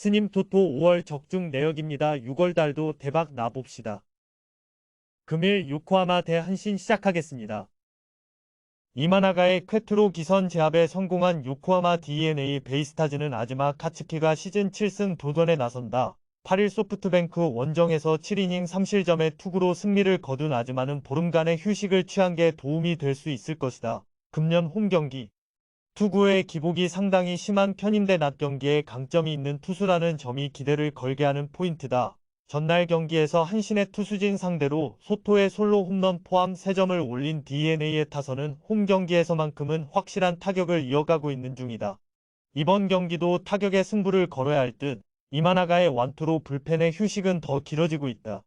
스님 토토 5월 적중 내역입니다. 6월 달도 대박 나봅시다. 금일 요코하마 대 한신 시작하겠습니다. 이마나가의 쾌트로 기선 제압에 성공한 요코하마 DNA 베이스타즈는 아즈마 카츠키가 시즌 7승 도전에 나선다. 8일 소프트뱅크 원정에서 7이닝 3실점의 투구로 승리를 거둔 아즈마는 보름간의 휴식을 취한 게 도움이 될 수 있을 것이다. 금년 홈경기 투구의 기복이 상당히 심한 편인데 낮 경기에 강점이 있는 투수라는 점이 기대를 걸게 하는 포인트다. 전날 경기에서 한신의 투수진 상대로 소토의 솔로 홈런 포함 3점을 올린 DNA의 타선은 홈 경기에서만큼은 확실한 타격을 이어가고 있는 중이다. 이번 경기도 타격의 승부를 걸어야 할 듯 이마나가의 완투로 불펜의 휴식은 더 길어지고 있다.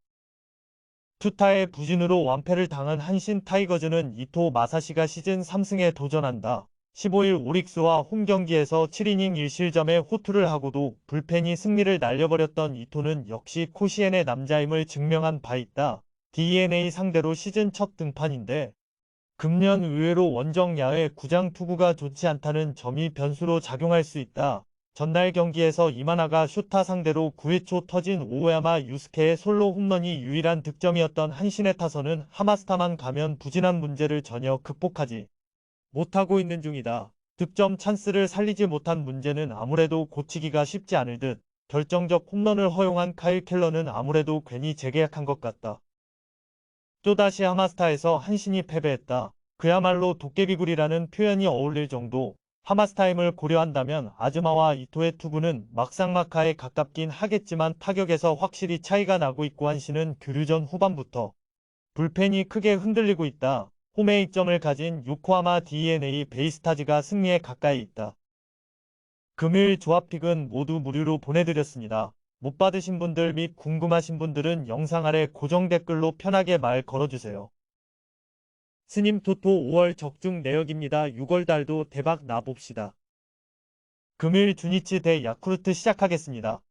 투타의 부진으로 완패를 당한 한신 타이거즈는 이토 마사시가 시즌 3승에 도전한다. 15일 오릭스와 홈경기에서 7이닝 1실점에 호투를 하고도 불펜이 승리를 날려버렸던 이토는 역시 코시엔의 남자임을 증명한 바 있다. DNA 상대로 시즌 첫 등판인데 금년 의외로 원정 야외 구장 투구가 좋지 않다는 점이 변수로 작용할 수 있다. 전날 경기에서 이마나가 슈타 상대로 9회 초 터진 오야마 유스케의 솔로 홈런이 유일한 득점이었던 한신의 타선은 하마스타만 가면 부진한 문제를 전혀 극복하지 못하고 있는 중이다. 득점 찬스를 살리지 못한 문제는 아무래도 고치기가 쉽지 않을 듯 결정적 홈런을 허용한 카일 켈러는 아무래도 괜히 재계약한 것 같다. 또다시 하마스타에서 한신이 패배했다. 그야말로 도깨비굴이라는 표현이 어울릴 정도. 하마스타임을 고려한다면 아즈마와 이토의 투구는 막상막하에 가깝긴 하겠지만 타격에서 확실히 차이가 나고 있고 한신은 교류전 후반부터 불펜이 크게 흔들리고 있다. 홈에 이점을 가진 요코하마 DNA 베이스타즈가 승리에 가까이 있다. 금일 조합픽은 모두 무료로 보내드렸습니다. 못 받으신 분들 및 궁금하신 분들은 영상 아래 고정 댓글로 편하게 말 걸어주세요. 스님 토토 5월 적중 내역입니다. 6월 달도 대박 나봅시다. 금일 주니치 대 야쿠르트 시작하겠습니다.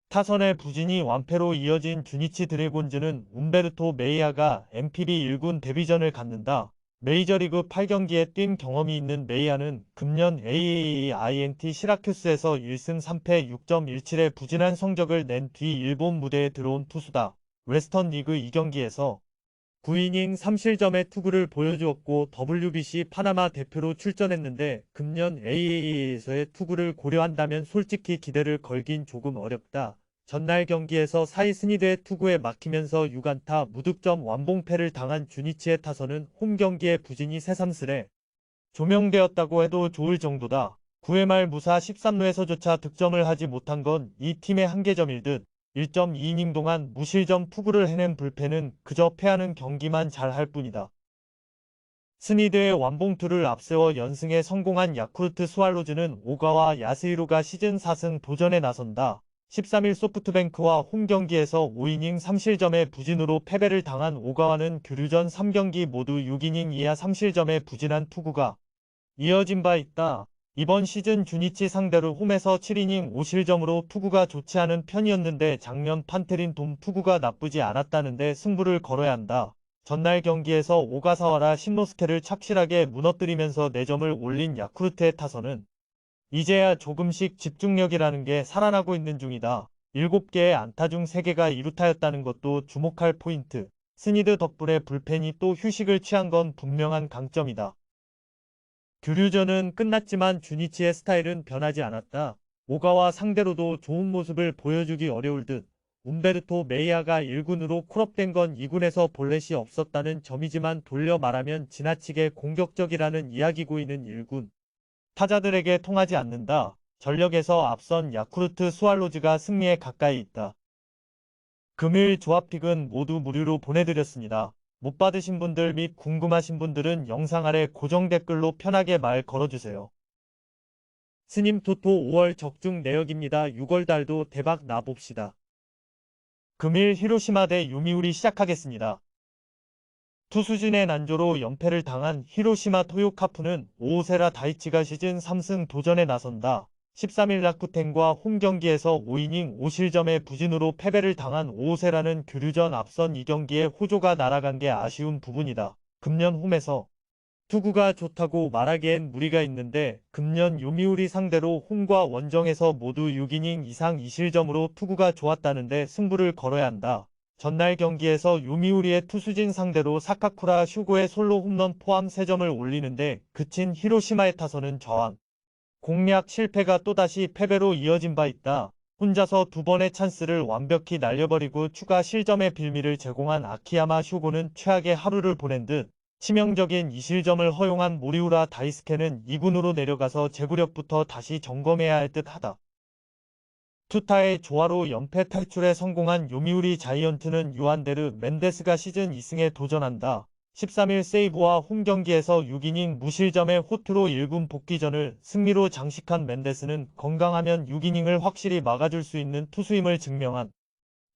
타선의 부진이 완패로 이어진 주니치 드래곤즈는 움베르토 메이아가 NPB 1군 데뷔전을 갖는다. 메이저리그 8경기에 뛴 경험이 있는 메이아는 금년 AAINT 시라큐스에서 1승 3패 6.17의 부진한 성적을 낸 뒤 일본 무대에 들어온 투수다. 웨스턴 리그 2경기에서 9이닝 3실점의 투구를 보여주었고 WBC 파나마 대표로 출전했는데 금년 AAA에서의 투구를 고려한다면 솔직히 기대를 걸긴 조금 어렵다. 전날 경기에서 사이 스니드의 투구에 막히면서 6안타 무득점 완봉패를 당한 주니치의 타선은 홈 경기에 부진이 새삼스레 조명되었다고 해도 좋을 정도다. 9회 말 무사 13루에서조차 득점을 하지 못한 건 이 팀의 한계점일 듯 1.2이닝 동안 무실점 투구를 해낸 불펜은 그저 패하는 경기만 잘할 뿐이다. 스니드의 완봉투를 앞세워 연승에 성공한 야쿠르트 스왈로즈는 오가와 야스히로가 시즌 4승 도전에 나선다. 13일 소프트뱅크와 홈경기에서 5이닝 3실점의 부진으로 패배를 당한 오가와는 교류전 3경기 모두 6이닝 이하 3실점의 부진한 투구가 이어진 바 있다. 이번 시즌 주니치 상대로 홈에서 7이닝 5실점으로 투구가 좋지 않은 편이었는데 작년 판테린 돔 투구가 나쁘지 않았다는데 승부를 걸어야 한다. 전날 경기에서 오가사와라 신노스케를 착실하게 무너뜨리면서 4점을 올린 야쿠르트의 타선은 이제야 조금씩 집중력이라는 게 살아나고 있는 중이다. 7개의 안타 중 3개가 2루타였다는 것도 주목할 포인트. 스니드 덕분에 불펜이 또 휴식을 취한 건 분명한 강점이다. 교류전은 끝났지만 주니치의 스타일은 변하지 않았다. 오가와 상대로도 좋은 모습을 보여주기 어려울 듯 움베르토 메이아가 1군으로 콜업된 건 2군에서 볼넷이 없었다는 점이지만 돌려 말하면 지나치게 공격적이라는 이야기고이는 1군 타자들에게 통하지 않는다. 전력에서 앞선 야쿠르트 스왈로즈가 승리에 가까이 있다. 금일 조합픽은 모두 무료로 보내드렸습니다. 못 받으신 분들 및 궁금하신 분들은 영상 아래 고정 댓글로 편하게 말 걸어주세요. 스님 토토 5월 적중 내역입니다. 6월 달도 대박 나봅시다. 금일 히로시마 대 요미우리 시작하겠습니다. 투수진의 난조로 연패를 당한 히로시마 토요카프는 오오세라 다이치가 시즌 3승 도전에 나선다. 13일 라쿠텐과 홈경기에서 5이닝 5실점의 부진으로 패배를 당한 오오세라는 교류전 앞선 2경기에 호조가 날아간 게 아쉬운 부분이다. 금년 홈에서 투구가 좋다고 말하기엔 무리가 있는데 금년 요미우리 상대로 홈과 원정에서 모두 6이닝 이상 2실점으로 투구가 좋았다는데 승부를 걸어야 한다. 전날 경기에서 요미우리의 투수진 상대로 사카쿠라 슈고의 솔로 홈런 포함 3점을 올리는데 그친 히로시마의 타선은 저항. 공략 실패가 또다시 패배로 이어진 바 있다. 혼자서 2번의 찬스를 완벽히 날려버리고 추가 실점의 빌미를 제공한 아키야마 슈고는 최악의 하루를 보낸 듯 치명적인 2실점을 허용한 모리우라 다이스케는 2군으로 내려가서 제구력부터 다시 점검해야 할 듯하다. 투타의 조화로 연패 탈출에 성공한 요미우리 자이언트는 요한데르 멘데스가 시즌 2승에 도전한다. 13일 세이브와 홈경기에서 6이닝 무실점의 호투로 1군 복귀전을 승리로 장식한 멘데스는 건강하면 6이닝을 확실히 막아줄 수 있는 투수임을 증명한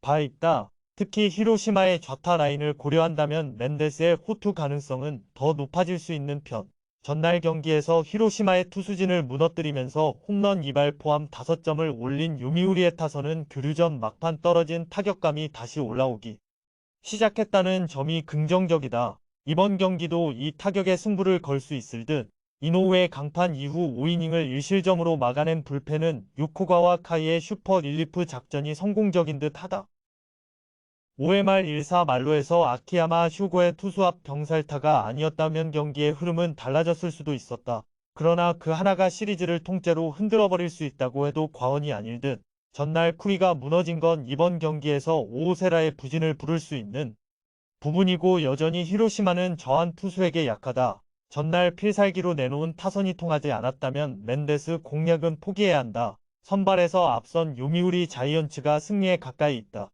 바 있다. 특히 히로시마의 좌타 라인을 고려한다면 멘데스의 호투 가능성은 더 높아질 수 있는 편. 전날 경기에서 히로시마의 투수진을 무너뜨리면서 홈런 2발 포함 5점을 올린 요미우리의 타선은 교류전 막판 떨어진 타격감이 다시 올라오기 시작했다는 점이 긍정적이다. 이번 경기도 이 타격에 승부를 걸 수 있을 듯. 이노우의 강판 이후 5이닝을 1실점으로 막아낸 불펜은 요코가와 카이의 슈퍼 릴리프 작전이 성공적인 듯하다. 5회 말 1사 말로에서 아키야마 슈고의 투수 앞 병살타가 아니었다면 경기의 흐름은 달라졌을 수도 있었다. 그러나 그 하나가 시리즈를 통째로 흔들어버릴 수 있다고 해도 과언이 아닐 듯. 전날 쿠리가 무너진 건 이번 경기에서 오오세라의 부진을 부를 수 있는 부분이고 여전히 히로시마는 저한 투수에게 약하다. 전날 필살기로 내놓은 타선이 통하지 않았다면 멘데스 공략은 포기해야 한다. 선발에서 앞선 요미우리 자이언츠가 승리에 가까이 있다.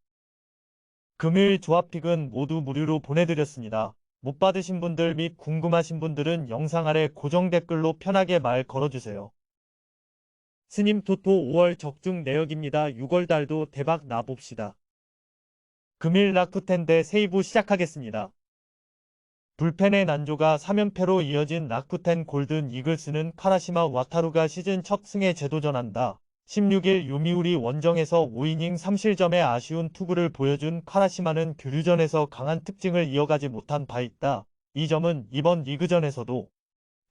금일 조합픽은 모두 무료로 보내드렸습니다. 못 받으신 분들 및 궁금하신 분들은 영상 아래 고정 댓글로 편하게 말 걸어주세요. 스님 토토 5월 적중 내역입니다. 6월달도 대박 나봅시다. 금일 라쿠텐 대 세이부 시작하겠습니다. 불펜의 난조가 3연패로 이어진 라쿠텐 골든 이글스는 카라시마 와타루가 시즌 첫 승에 재도전한다. 16일 요미우리 원정에서 5이닝 3실점의 아쉬운 투구를 보여준 카라시마는 교류전에서 강한 특징을 이어가지 못한 바 있다. 이 점은 이번 리그전에서도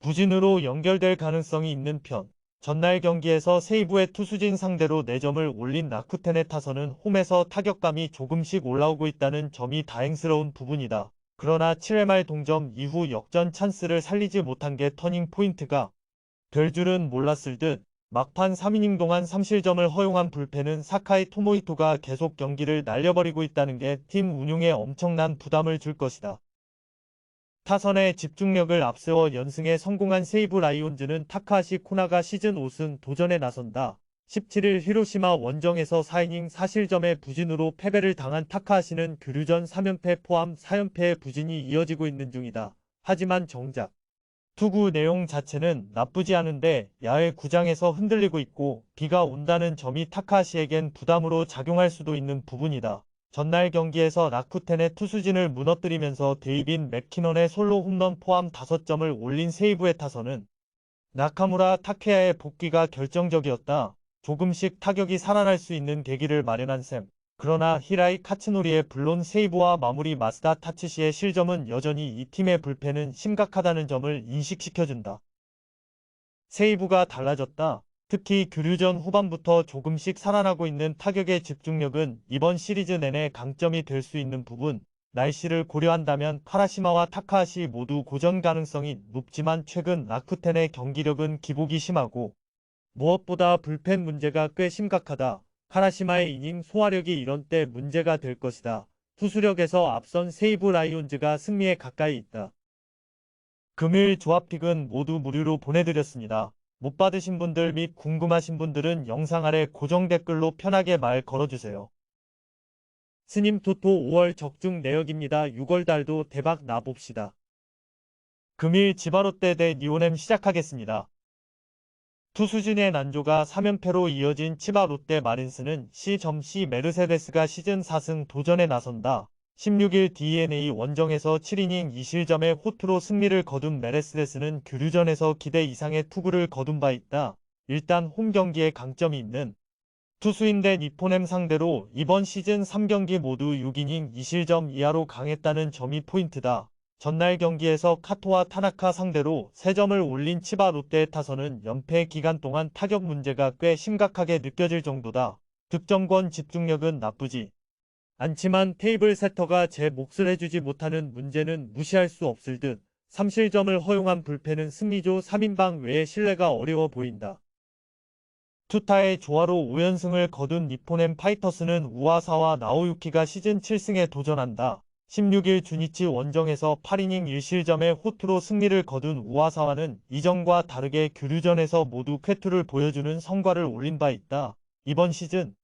부진으로 연결될 가능성이 있는 편. 전날 경기에서 세이브의 투수진 상대로 4점을 올린 라쿠텐의 타선은 홈에서 타격감이 조금씩 올라오고 있다는 점이 다행스러운 부분이다. 그러나 7회 말 동점 이후 역전 찬스를 살리지 못한 게 터닝 포인트가 될 줄은 몰랐을 듯. 막판 3이닝 동안 3실점을 허용한 불펜은 사카이 토모이토가 계속 경기를 날려버리고 있다는 게 팀 운용에 엄청난 부담을 줄 것이다. 타선의 집중력을 앞세워 연승에 성공한 세이브 라이온즈는 타카하시 코나가 시즌 5승 도전에 나선다. 17일 히로시마 원정에서 4이닝 4실점의 부진으로 패배를 당한 타카하시는 교류전 3연패 포함 4연패의 부진이 이어지고 있는 중이다. 하지만 정작 투구 내용 자체는 나쁘지 않은데 야외 구장에서 흔들리고 있고 비가 온다는 점이 타카하시에겐 부담으로 작용할 수도 있는 부분이다. 전날 경기에서 라쿠텐의 투수진을 무너뜨리면서 데이빈 맥키넌의 솔로 홈런 포함 5점을 올린 세이브의 타선은 나카무라 타케야의 복귀가 결정적이었다. 조금씩 타격이 살아날 수 있는 계기를 마련한 셈. 그러나 히라이 카츠노리의 물론 세이브와 마무리 마스다 타츠시의 실점은 여전히 이 팀의 불펜은 심각하다는 점을 인식시켜준다. 세이브가 달라졌다. 특히 교류전 후반부터 조금씩 살아나고 있는 타격의 집중력은 이번 시리즈 내내 강점이 될 수 있는 부분. 날씨를 고려한다면 카라시마와 타카하시 모두 고전 가능성이 높지만 최근 라쿠텐의 경기력은 기복이 심하고 무엇보다 불펜 문제가 꽤 심각하다. 카라시마의 이닝 소화력이 이런 때 문제가 될 것이다. 투수력에서 앞선 세이브 라이온즈가 승리에 가까이 있다. 금일 조합픽은 모두 무료로 보내드렸습니다. 못 받으신 분들 및 궁금하신 분들은 영상 아래 고정 댓글로 편하게 말 걸어주세요. 스님 토토 5월 적중 내역입니다. 6월달도 대박 나봅시다. 금일 지바롯데 대 니오넴 시작하겠습니다. 투수진의 난조가 3연패로 이어진 치바 롯데 마린스는 C 메르세데스가 시즌 4승 도전에 나선다. 16일 DNA 원정에서 7이닝 2실점의 호투로 승리를 거둔 메르세데스는 교류전에서 기대 이상의 투구를 거둔 바 있다. 일단 홈 경기에 강점이 있는 투수인데 니포넴 상대로 이번 시즌 3경기 모두 6이닝 2실점 이하로 강했다는 점이 포인트다. 전날 경기에서 카토와 타나카 상대로 3점을 올린 치바 롯데의 타선은 연패 기간 동안 타격 문제가 꽤 심각하게 느껴질 정도다. 득점권 집중력은 나쁘지 않지만 테이블 세터가 제 몫을 해주지 못하는 문제는 무시할 수 없을 듯 3실점을 허용한 불펜은 승리조 3인방 외에 신뢰가 어려워 보인다. 투타의 조화로 5연승을 거둔 니포넨 파이터스는 우와사와 나오유키가 시즌 7승에 도전한다. 16일 주니치 원정에서 8이닝 1실점의 호투로 승리를 거둔 우와사와는 이전과 다르게 교류전에서 모두 쾌투를 보여주는 성과를 올린 바 있다. 이번 시즌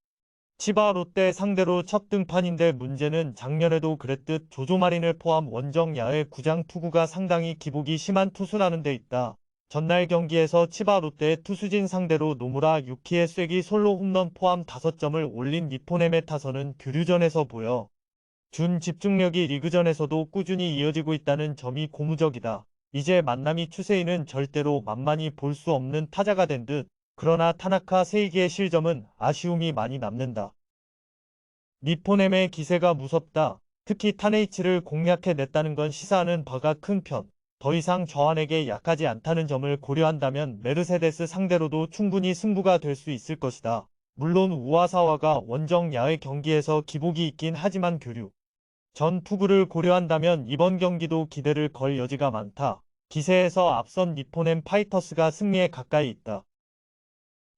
치바 롯데 상대로 첫 등판인데 문제는 작년에도 그랬듯 조조마린을 포함 원정 야외 구장 투구가 상당히 기복이 심한 투수라는 데 있다. 전날 경기에서 치바 롯데의 투수진 상대로 노무라 유키의 쐐기 솔로 홈런 포함 5점을 올린 니포넴의 타선은 교류전에서 보여 준 집중력이 리그전에서도 꾸준히 이어지고 있다는 점이 고무적이다. 이제 만남이 추세이는 절대로 만만히 볼 수 없는 타자가 된 듯. 그러나 타나카 세이기의 실점은 아쉬움이 많이 남는다. 니포넴의 기세가 무섭다. 특히 타네이치를 공략해냈다는 건 시사하는 바가 큰 편. 더 이상 저한에게 약하지 않다는 점을 고려한다면 메르세데스 상대로도 충분히 승부가 될 수 있을 것이다. 물론 우와사와가 원정 야외 경기에서 기복이 있긴 하지만 교류 전 투구를 고려한다면 이번 경기도 기대를 걸 여지가 많다. 기세에서 앞선 니포넴 파이터스가 승리에 가까이 있다.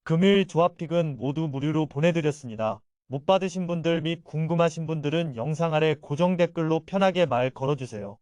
금요일 조합픽은 모두 무료로 보내드렸습니다. 못 받으신 분들 및 궁금하신 분들은 영상 아래 고정 댓글로 편하게 말 걸어주세요.